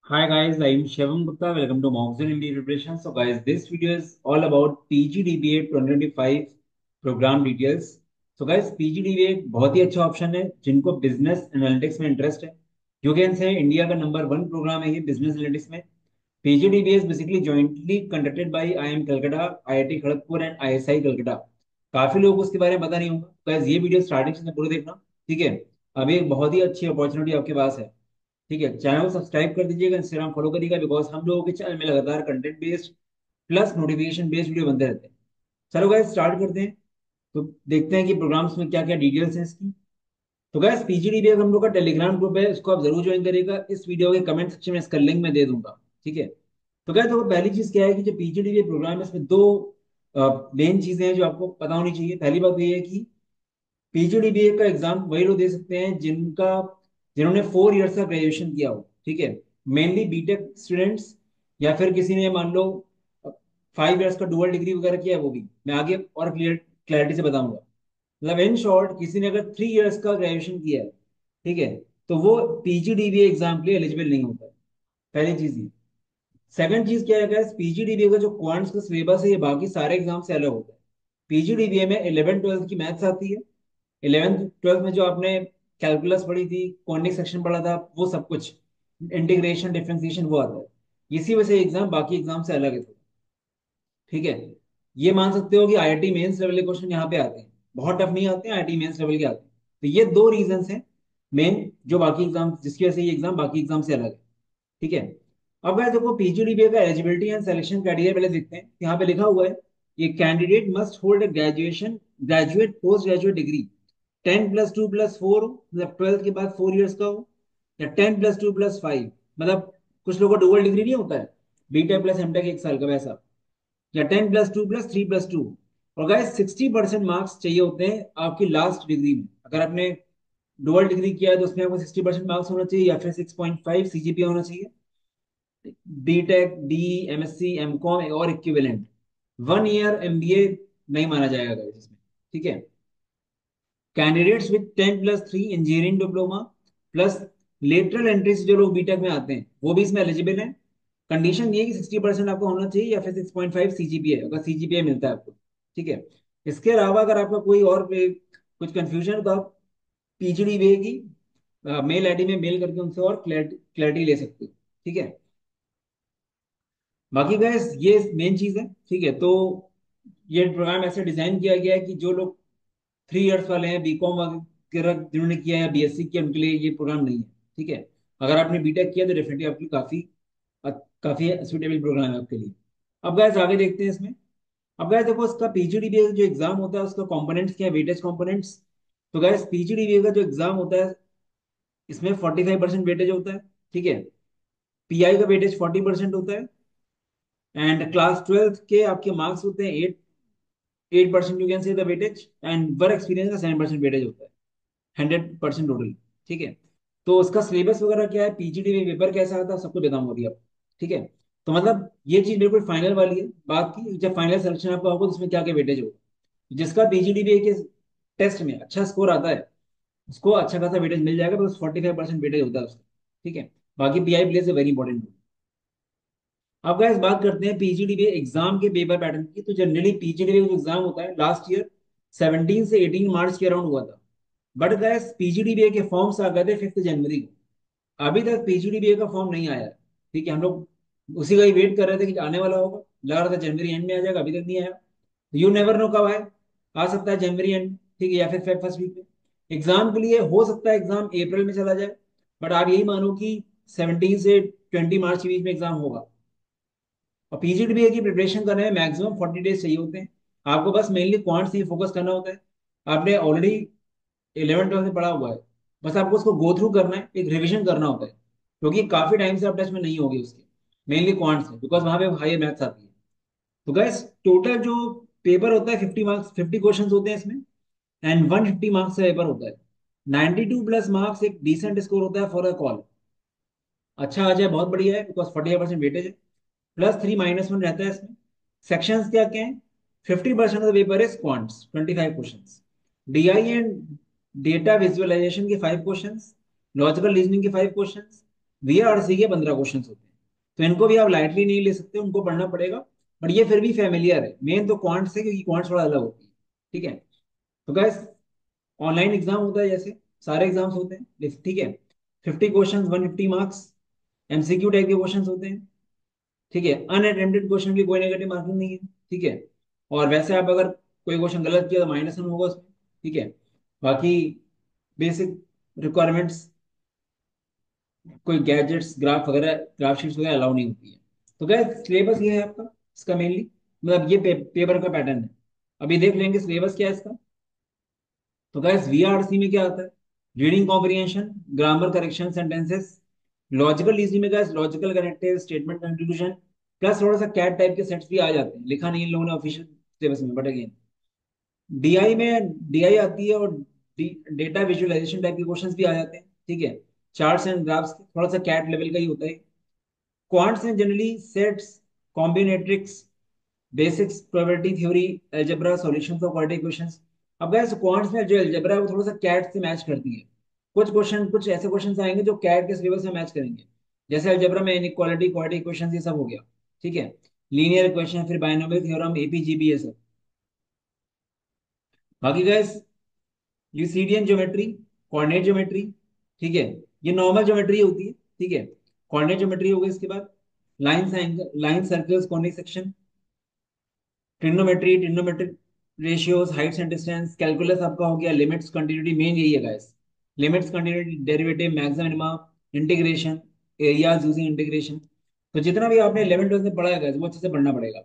Hi guys, I'm Shivam Gupta. Welcome to Moxon India Preparation. So guys, this video is all about PGDBA 2025 program details. So guys, PGDBA एक बहुत ही अच्छा option है जिनको business analytics में interest है। You can say India का number one programme है ये बिजनेस एनालिटिक्स में। PGDBA is basically jointly conducted by IIM Calcutta, IIT Kharagpur and ISI Calcutta. काफी लोगों को उसके बारे में पता नहीं होगा। गाइस ये वीडियो स्टार्टिंग से पूरा देखना, ठीक है। अभी एक बहुत ही अच्छी अपॉर्चुनिटी आपके पास है, ठीक है। चैनल को सब्सक्राइब कर दीजिएगा, इंस्टाग्राम फॉलो करिएगा, बिकॉज हम लोगों के चैनल में लगातार content based plus notification based video बनते रहते हैं। चलो गाइस स्टार्ट करते हैं। तो देखते हैं कि प्रोग्राम्स में क्या क्या डिटेल्स हैं इसकी। तो गाइस पीजीडीबी हम लोग का टेलीग्राम ग्रुप है, इसको आप जरूर ज्वाइन करिएगा। इस वीडियो के कमेंट सेक्शन में इसका लिंक मैं दे दूंगा, ठीक है। तो गाइस देखो पहली चीज क्या है कि जो पीजीडीबी प्रोग्राम है इसमें दो मेन चीजें हैं जो आपको पता होनी चाहिए। पहली बात तो ये है कि पीजीडीबीए का एग्जाम वही लोग दे सकते हैं जिन्होंने 4 इयर्स का ग्रेजुएशन किया हो, ठीक है। मेनली बीटेक स्टूडेंट्स, या फिर किसी ने मान लो 5 इयर्स का डुअल डिग्री वगैरह किया है, वो भी मैं आगे और क्लैरिटी से बताऊंगा। मतलब इन शॉर्ट किसी ने अगर 3 इयर्स का ग्रेजुएशन किया है, ठीक है, तो वो पीजीडीबीए एग्जाम के लिए एलिजिबल नहीं होता है। पहली चीज ये। सेकंड चीज क्या है, पीजीडीबीए का जो क्वांट्स का सिलेबस है ये बाकी सारे एग्जाम से अलग होता है। पीजीडीबीए में 11 12 की मैथ्स आती है। 11th 12th में जो आपने कैलकुलस पढ़ी थी, कॉनिक सेक्शन पढ़ा था, वो सब कुछ इंटीग्रेशन डिफरेंशिएशन वो आता है। इसी वजह से एग्जाम बाकी एग्जाम से अलग है थोड़ा, ठीक है। ये मान सकते हो कि आईआईटी मेंस लेवल के क्वेश्चन यहाँ पे आते हैं, बहुत टफ नहीं आते हैं, आईआईटी मेंस लेवल के आते हैं। तो ये दो रीजंस हैं मेन, जो बाकी एग्जाम जिसकी वजह से ये एग्जाम बाकी एग्जाम से अलग है, ठीक है। अब गाइस देखो पीजीडीबीए का एलिजिबिलिटी एंड सिलेक्शन क्राइटेरिया पहले देखते हैं। यहाँ पे लिखा हुआ है ये candidate must hold a graduate post graduate degree 10+2+4 मतलब 12th के बाद 4 इयर्स का हो, या 10+2+5 मतलब कुछ लोगों को डुअल डिग्री नहीं होता है, बीटेक प्लस एमटेक एक साल का वैसा, या 10+2+3+2। और गाइस 60% मार्क्स चाहिए होते हैं आपकी लास्ट डिग्री में। अगर आपने डुअल डिग्री किया है तो उसमें आपको 60% मार्क्स होना चाहिए, या फिर 6.5 सीजीपीए होना चाहिए। बीटेक डी एमएससी एमकॉम और इक्विवेलेंट 1 ईयर एमबीए नहीं माना जाएगा गाइस इसमें, ठीक है। Candidates with 10+3 engineering diploma plus lateral entry से जो लोग बीटेक में आते हैं वो भी इसमें एलिजिबल हैं। कंडीशन ये है कि 60% आपको होना चाहिए, या फिर 6.5 सीजीपीए अगर सीजीपीए मिलता है आपको, ठीक है। इसके अलावा अगर आपका कोई और कुछ कंफ्यूजन है तो आप पीजीडीबीए की मेल आईडी में मेल करके उनसे और क्लैरिटी ले सकते हो, ठीक है। बाकी गैस ये मेन चीज है, ठीक है। तो ये प्रोग्राम ऐसे डिजाइन किया गया है कि जो लोग 3 इयर्स वाले हैं, बीकॉम वगैरह जिन्होंने किया है या बीएससी किया, उनके लिए ये प्रोग्राम नहीं है, ठीक है। अगर आपने बीटेक किया तो डेफिनेटली आपके काफी सुटेबल प्रोग्राम है आपके लिए। अब गैस आगे देखते हैं इसमें। अब गैस देखो इसका पीजीडीबीए जो एग्जाम होता है उसका कंपोनेंट्स क्या है, वेटेज कंपोनेंट्स। तो गैस पीजीडीबीए का जो एग्जाम होता है इसमें 45% वेटेज होता है, ठीक है। पीआई का वेटेज 40% होता है। एंड क्लास 12th के आपके मार्क्स होते हैं 8% you can say the weightage. And work experience का 7% वेटेज होता है, 100% टोटल, ठीक है। तो उसका सिलेबस वगैरह क्या है, पीजीडी में पेपर कैसा आता है, सबको बताऊंगा अभी आप, ठीक है। तो मतलब ये चीज बिल्कुल फाइनल वाली है बात की, जब फाइनल सिलेक्शन आपका होगा तो उसमें क्या क्या वेटेज होगा। जिसका पीजीडीबी के टेस्ट में अच्छा स्कोर आता है उसको अच्छा खासा वेटेज मिल जाएगा, बस 45% वेटेज होता है उसका, ठीक है। बाकी pi place a very important. अब गाइस बात करते हैं पीजीडीबी एग्जाम के पेपर पैटर्न की। तो जनरली पीजीडीबी का जो एग्जाम होता है लास्ट ईयर 17 से 18 मार्च के अराउंड हुआ था। बट गाइस पीजीडीबीए के फॉर्म्स आ गए थे 5 जनवरी को। अभी तक पीजीडीबीए का फॉर्म नहीं आया है, ठीक है। हम लोग उसी का ही वेट कर रहे थे कि आने वाला होगा, लग रहा था जनवरी एंड में आ जाएगा, अभी तक नहीं आया। यू नेवर नो कब आए, आ सकता है जनवरी एंड, ठीक है, या फिर फेब फर्स्ट वीक में। एग्जाम के लिए हो सकता है एग्जाम अप्रैल में चला जाए, बट आप यही मानो कि 17 से 20 मार्च के बीच में एग्जाम होगा। और पीजीडीबीए की प्रिपरेशन करने में मैक्सिमम 40 डेज चाहिए होते हैं। आपको बस मेनली क्वांट से ही फोकस करना होता है। आपने ऑलरेडी 11 12 में पढ़ा हुआ है, बस आपको उसको गो थ्रू करना है, एक रिवीजन करना होता है, क्योंकि काफी टाइम से आप टच में नहीं होगी उसके, मेनली क्वांट्स में, बिकॉज वहां पे हायर मैथ्स आती है। तो गैस टोटल जो पेपर होता है 50 मार्क्स, 50 क्वेश्चन होते हैं इसमें, एंड 150 मार्क्स का पेपर होता है। 92+ मार्क्स एक डिसेंट स्कोर होता है फॉर अ कॉल। अच्छा आ जाए बहुत बढ़िया है, बिकॉज 45% वेटेज है। +3 - 1 रहता है इसमें। सेक्शंस क्या क्या है, 50% of the paper is quants 25 questions, DI and data visualization के 5 क्वेश्चंस, लॉजिकल रीजनिंग के 5 क्वेश्चंस, VRC के 15 क्वेश्चन होते हैं। तो इनको भी आप लाइटली नहीं ले सकते, उनको पढ़ना पड़ेगा। बट ये फिर भी फेमिलियर है, मेन तो क्वांट से, क्योंकि क्वांट थोड़ा अलग होती है। ठीक है। तो गैस, ऑनलाइन एग्जाम होता है जैसे सारे एग्जाम्स होते हैं, ठीक है। 50 क्वेश्चन, 150 मार्क्स, MCQ टाइप के क्वेश्चन होते हैं। ठीक है। अनअटेम्प्टेड क्वेश्चन की कोई नेगेटिव मार्किंग नहीं है। ठीक है। और वैसे आप अगर कोई क्वेश्चन गलत किया तो -1 होगा उसमें। ठीक है। बाकी बेसिक रिक्वायरमेंट्स, कोई गैजेट्स, ग्राफ वगैरह, ग्राफ शीट्स वगैरह अलाउ नहीं होती है। तो क्या सिलेबस ये है आपका इसका मेनली, मतलब ये पेपर का पैटर्न है। अभी देख लेंगे सिलेबस क्या है इसका। तो गाइस VRC में क्या आता है? Reading comprehension, grammar correction, sentences, logical reasoning में guys logical connective, statement conclusion, plus थोड़ा सा कैट टाइप के सेट्स भी आ जाते हैं, लिखा नहीं इन लोगों ने ऑफिशियल सिलेबस में, बट अगेन DI में DI आती है, और डेटा विजुअलाइजेशन टाइप के क्वेश्चंस भी आ जाते हैं। ठीक है। चार्ट्स एंड ग्राफ्स थोड़ा सा कैट लेवल का ही होता है। क्वांट्स में generally sets, combinatorics, basics, probability theory, algebra, solutions of quadratic questions. अब गैस क्वांट्स में जो अलजेब्रा है वो थोड़ा सा कैट से मैच करती है। कुछ क्वेश्चन, कुछ ऐसे क्वेश्चंस आएंगे जो कैट के सिलेबस से मैच करेंगे। जैसे अलजेब्रा में इनइक्वालिटी, क्वाड्रेटिक क्वेश्चंस, ये सब हो गया। ठीक है। लीनियर इक्वेशन, फिर बाइनोमियल थ्योरम, APGB, ये सब। बाकी gas Euclidean geometry, coordinate geometry. ठीक है। ये नॉर्मल ज्योमेट्री होती है। ठीक है। कोऑर्डिनेट ज्योमेट्री हो गई, इसके बाद line, line circles, conic section, trigonometry ratios, Heights and distance, calculus आपका हो गया, लिमिट्स, कंटिन्यूटी, मेन यही है guys. Limits, continuity, derivative, maximum minima, integration, areas using integration. तो जितना भी आपने 11th 12th में पढ़ा है guys, वो अच्छे से पढ़ना पड़ेगा।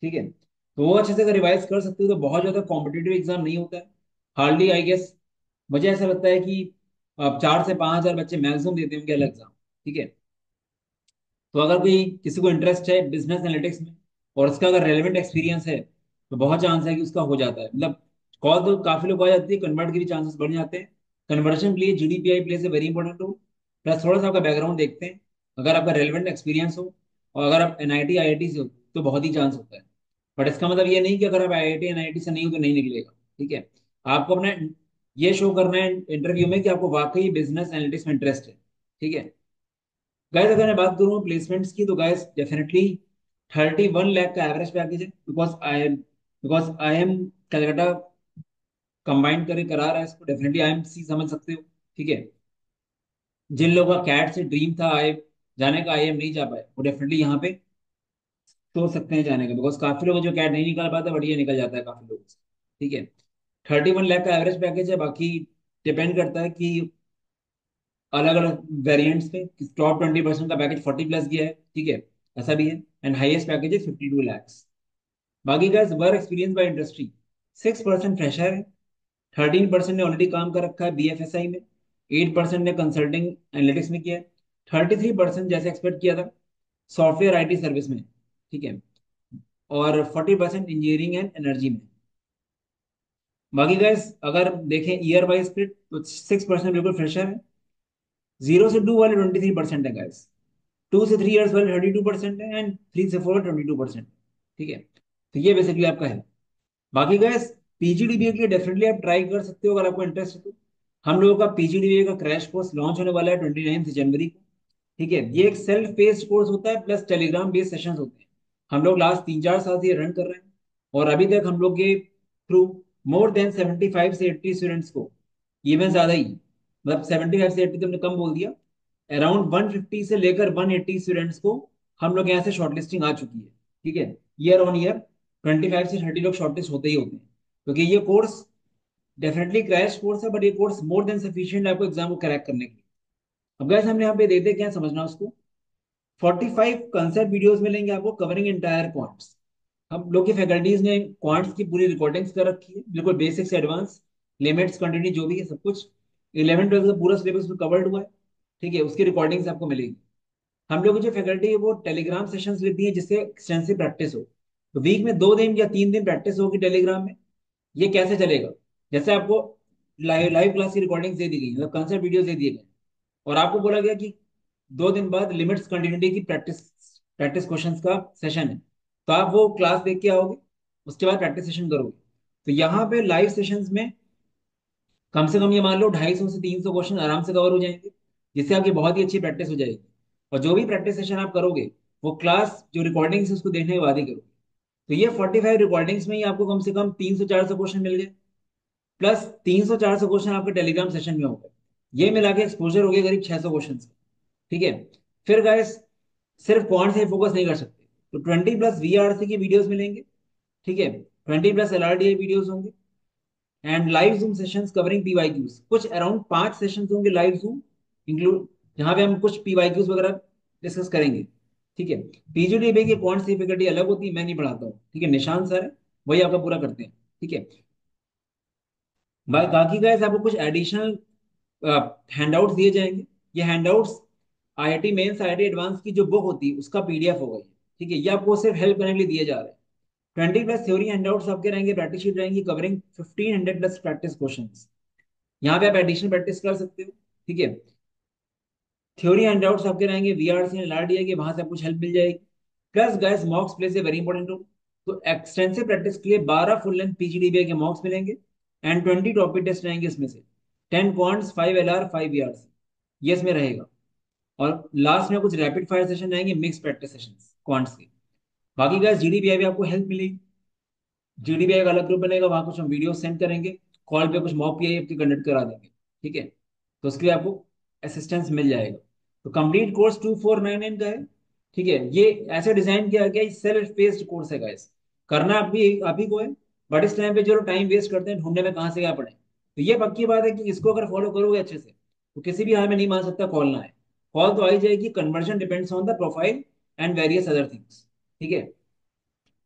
ठीक है। तो वो अच्छे से अगर रिवाइज कर सकते हो तो बहुत ज्यादा कॉम्पिटेटिव एग्जाम नहीं होता है। हार्डली आई गेस, मुझे ऐसा लगता है कि 4 से 5 हजार बच्चे मैक्सिमम देते होंगे अलग एग्जाम। ठीक है। तो अगर कोई किसी को इंटरेस्ट है बिजनेस एनालिटिक्स में, और उसका अगर रेलेवेंट एक्सपीरियंस है, तो बहुत चांस है कि उसका हो जाता है। मतलब कॉल तो काफी लोग आ जाती है, कन्वर्ट के भी चांसेस बढ़ जाते हैं। कन्वर्शन के लिए GDPI place a very important role. Plus थोड़ा सा आपका बैकग्राउंड देखते हैं। अगर आपका रेलेवेंट एक्सपीरियंस हो, और अगर आप NIT IIT से हो, तो बहुत ही चांस होता है। बट इसका मतलब ये नहीं कि अगर आप IIT NIT से नहीं हो तो नहीं निकलेगा। ठीक है। आपको अपना ये शो करना है इंटरव्यू में कि आपको वाकई बिजनेस एनालिटिक्स में इंटरेस्ट है। ठीक है। गाइस अगर मैं बात करूँ प्लेसमेंट्स की, तो गाइस डेफिनेटली 31 लाख का एवरेज पैकेज है। Because I am Calcutta combined करके करा रहा है इसको, डेफिनेटली IMC समझ सकते हो। ठीक है। जिन लोगों का कैट से ड्रीम था आई जाने का, IIM नहीं जा पाए, वो डेफिनेटली यहाँ पे सोच सकते हैं जाने का। बिकॉज काफी लोग जो कैट नहीं निकाल पाता, बट ये निकल जाता है काफी लोगों से। ठीक है। 31 लाख का एवरेज पैकेज है। बाकी डिपेंड करता है कि अलग अलग वेरिएंट्स पे, टॉप 20% का पैकेज 40+ गया है। ठीक है। ऐसा भी है। एंड हाईएस्ट पैकेज है 52 lakhs। बाकी का work experience by industry, 6% fresher है, 13% ने ऑलरेडी काम कर रखा है BFSI में, 8% ने कंसल्टिंग एनालिटिक्स में किया है, 33% जैसे एक्सपेक्ट किया था सॉफ्टवेयर IT सर्विस में। ठीक है। और 40% इंजीनियरिंग एंड एनर्जी में। बाकी गाइस अगर देखें ईयर वाइज स्प्लिट, तो 6% बिल्कुल फ्रेशर है, 0 से 2 वाले 23% है गाइस, 2 से 3 इयर्स वाले 32% है, एंड 3 से 4 22%। ठीक है। तो ये बेसिकली आपका है। बाकी गैस PGDBA के लिए डेफिनेटली आप ट्राई कर सकते हो अगर आपको इंटरेस्ट है तो। हम लोगों का PGDBA का क्रैश कोर्स लॉन्च होने वाला है 29 जनवरी को। ठीक है। ये एक सेल्फ पेस्ड कोर्स होता है, प्लस टेलीग्राम बेस्ड सेशंस होते हैं। हम लोग लास्ट 3 4 साल से ये रन कर रहे हैं, और अभी तक हम लोग के थ्रू मोर देन 75 से 80 स्टूडेंट्स को, इवन ज्यादा ही, मतलब 75 से 80 तुमने कम बोल दिया, अराउंड 150 से लेकर 180 स्टूडेंट्स को हम लोग यहाँ से शॉर्टलिस्टिंग आ चुकी है। ठीक है। ईयर ऑन ईयर 25 से 30 लोग शॉर्टलिस्ट होते ही होते हैं, क्योंकि ये कोर्स डेफिनेटली क्रैश कोर्स है, बट ये कोर्स मोर देन सफिशिएंट आपको एग्जाम को क्रैक करने के लिए। अब गैस हमने यहाँ पे देखते क्या है, समझना उसको। 45 कंसेप्ट वीडियोस मिलेंगे आपको कवरिंग इंटायर क्वांट्स। हम लोग की फैकल्टीज ने क्वांट्स की पूरी रिकॉर्डिंग्स कर रखी है, बिल्कुल बेसिक से एडवांस, लिमिट्स, कंटिन्यूटी, जो भी है सब कुछ 11 12 का पूरा सिलेबस में कवर्ड हुआ है। ठीक है। उसकी रिकॉर्डिंग्स आपको मिलेगी। हम लोग की जो फैकल्टी है वो टेलीग्राम सेशंस लेती है, जिससे एक्सटेंसिव प्रैक्टिस हो। तो वीक में 2 दिन या 3 दिन प्रैक्टिस होगी टेलीग्राम में। ये कैसे चलेगा? जैसे आपको लाइव लाइव क्लास की रिकॉर्डिंग दे दी गई, मतलब कंसेप्ट वीडियोस दे दिए गए, और आपको बोला गया कि 2 दिन बाद लिमिट्स कंटिन्यूटी की प्रैक्टिस प्रैक्टिस क्वेश्चंस का सेशन है। तो आप वो क्लास देख के आओगे, उसके बाद प्रैक्टिस सेशन करोगे। तो यहाँ पे लाइव सेशंस में कम से कम ये मान लो 250 से 300 क्वेश्चन आराम से कवर हो जाएंगे, जिससे आपकी बहुत ही अच्छी प्रैक्टिस हो जाएगी। और जो भी प्रैक्टिस सेशन आप करोगे वो क्लास जो रिकॉर्डिंग्स है उसको देखने के बाद ही करोगे। तो ये 45 रिकॉर्डिंग्स में ही आपको कम से कम 300 400 क्वेश्चन मिल गए, प्लस 300 400 क्वेश्चन आपके टेलीग्राम सेशन में हो गए। ये मिला के एक्सपोजर हो गया करीब 600 क्वेश्चन। ठीक है। फिर गाइस सिर्फ कौन से फोकस नहीं कर सकते, तो 20+ VRC की वीडियोस मिलेंगे। ठीक है। 20+ LRDI वीडियोस होंगे, and live zoom sessions covering PYQs, कुछ अराउंड 5 सेशंस होंगे लाइव जूम इंक्लूड, जहां पे हम कुछ पीवाईक्यूज वगैरह डिस्कस करेंगे। ठीक है। पीजीडीबी की कौन सी फैकल्टी अलग होती है, मैं नहीं पढ़ाता हूँ, ठीक है, निशांत सर है, वही आपका पूरा करते हैं। ठीक है। बाकी गाइस आपको कुछ एडिशनल हैंडआउट्स दिए जाएंगे। ये handouts IIT mains IIT advance की जो बुक होती है उसका पीडीएफ होगा ये। ठीक है, ये आपको सिर्फ हेल्प करने के लिए दिए जा रहे हैं। 20+ थ्योरी हैंडआउट्स आपके रहेंगे, प्रैक्टिस शीट रहेंगी कवरिंग 1500+ प्रैक्टिस क्वेश्चंस। यहाँ पे आप एडिशनल प्रैक्टिस कर सकते हो। ठीक है। थ्योरी एंड डाउट्स आपके रहेंगे वीआरसी एंड लारडीए के, वहां से आपको हेल्प मिल जाएगी। Plus guys mocks place a very important role. तो एक्सटेंसिव प्रैक्टिस के लिए 12 फुल लेंथ पीजीडीबीए के मॉक्स मिलेंगे, एंड 20 टॉपिक टेस्ट रहेंगे इसमें से, 10 क्वांट्स 5 एलआर 5 वीआरसी, ये इसमें रहेगा। और लास्ट में कुछ रैपिड फायर सेशन रहेंगे, मिक्स प्रैक्टिस सेशन क्वांट्स के। बाकी गाइस जीडीबीआई भी आपको हेल्प मिलेगी। जीडीबीआई का अलग ग्रुप बनेगा, वहां कुछ हम वीडियो सेंड करेंगे, कॉल पे कुछ मॉक पीआई आपकी कंडक्ट करा देंगे। ठीक है। तो उसके लिए आपको असिस्टेंस मिल जाएगा। तो कंप्लीट कोर्स 2499 का है। ठीक है, ये ऐसे डिजाइन किया गया, सेल्फ पेस्ड कोर्स है गाइस। करना आप ही को है। बट इस टाइम पे जो टाइम वेस्ट करते हैं ढूंढने में कहाँ से क्या पढ़े, तो ये पक्की बात है कि इसको अगर फॉलो करोगे अच्छे से तो किसी भी हाल में नहीं मान सकता कॉल ना है। कॉल तो आ ही जाएगी, conversion depends on the profile and various other things. ठीक है।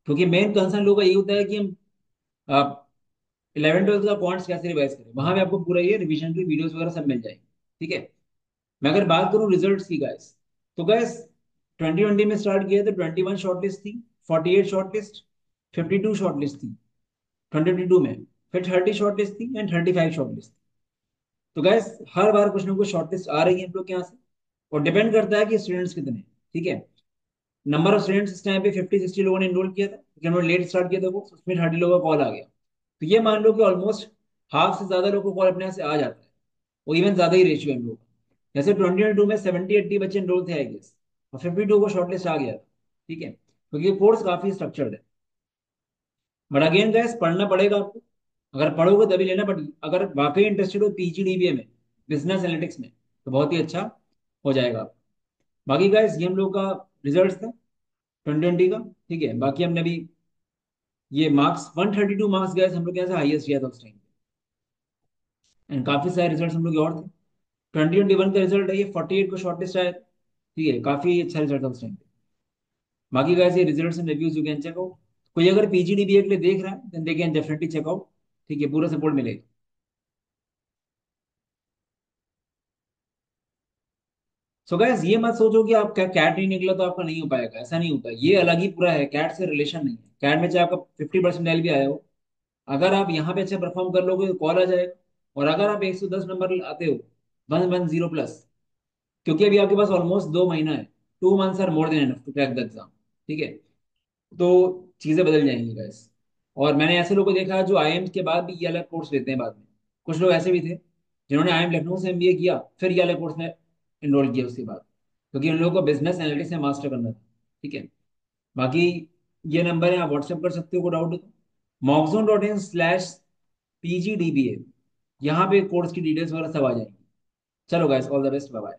क्योंकि मेन कंसर्न लोगों का ये होता है कि हम 11 12 का क्वांट्स कैसे रिवाइज करें, वहां पे आपको पूरा ये रिवीजन की वीडियोस वगैरह सब मिल जाएंगे। ठीक है। मैं अगर बात करूं रिजल्ट्स की गाइस, तो गाइस 2020 में स्टार्ट किया तो 21 शॉर्टलिस्ट थी, 48 शॉर्टलिस्ट, 52 शॉर्टलिस्ट थी 2022 में, फिर 30 शॉर्टलिस्ट थी एंड 35 शॉर्टलिस्ट। तो गैस हर बार कुछ ना कुछ शॉर्टलिस्ट आ रही है हम लोग के यहाँ से, और डिपेंड करता है कि स्टूडेंट्स कितने हैं। ठीक है। नंबर ऑफ स्टूडेंट्स इस टाइम पे 50 60 लोगों ने इनरोल किया था, लेकिन उन्होंने लेट स्टार्ट किया था कोर्स, उसमें 30 लोगों का कॉल आ गया। तो ये मान लो कि ऑलमोस्ट हाफ से ज्यादा लोगों को कॉल अपने यहाँ से आ जाता है, और इवन ज्यादा ही रेशियो है हम लोग का। जैसे 2022 में 70 80 बच्चे इनरोल थे आई गेस, और 52 को शॉर्टलिस्ट आ गया था। ठीक है, क्योंकि कोर्स काफी स्ट्रक्चर्ड है। बट अगेन गैस पढ़ना पड़ेगा आपको, अगर पढ़ोगे तभी लेना। बट अगर वाकई इंटरेस्टेड हो पीजीडीबीए में, बिजनेस एनालिटिक्स में, तो बहुत ही अच्छा हो जाएगा। बाकी गैस ये हम लोग का रिजल्ट था 2020 का। ठीक है। बाकी हमने अभी ये मार्क्स 132 मार्क्स गए हम लोग यहाँ से हाईएस्ट किया था उस टाइम, एंड काफी सारे रिजल्ट हम लोग के और थे। 2021 का रिजल्ट है ये, 48 को शॉर्टलिस्ट आया था। ठीक है, काफी अच्छा रिजल्ट था उस टाइम पे। बाकी गाइस ये results and reviews you can check out. कोई अगर पीजीडीबीए के लिए देख रहा है then they can definitely check out. ठीक है, पूरा सपोर्ट मिलेगा। सो गाइस ये मत सोचो कि आपका कैट नहीं निकला तो आपका नहीं हो पाएगा, ऐसा नहीं होता। ये अलग ही पूरा है, कैट से रिलेशन नहीं है। कैट में चाहे आपका 50% भी आया हो, अगर आप यहाँ पे अच्छा परफॉर्म कर लोगे तो कॉल आ जाएगा। और अगर आप 110 नंबर आते हो, 110+, क्योंकि अभी आपके पास ऑलमोस्ट 2 महीना है, 2 months are more than enough to crack the exam. ठीक है। तो चीजें बदल जाएंगी गाइस। और मैंने ऐसे लोगों को देखा है जो आईएम के बाद भी ये अलग कोर्स लेते हैं बाद में। कुछ लोग ऐसे भी थे जिन्होंने आईएम लखनऊ से एमबीए किया, फिर ये अलग कोर्स में एनरोल किया उसके बाद, क्योंकि उन लोगों को बिजनेस एनालिटिक्स में मास्टर करना था। ठीक है। बाकी ये नंबर है, आप व्हाट्सएप कर सकते हो को डाउट हो तो। mockzone.in/pgdba, यहाँ पे कोर्स की डिटेल्स वगैरह सब आ जाएंगी। चलो guys, all the best, bye bye.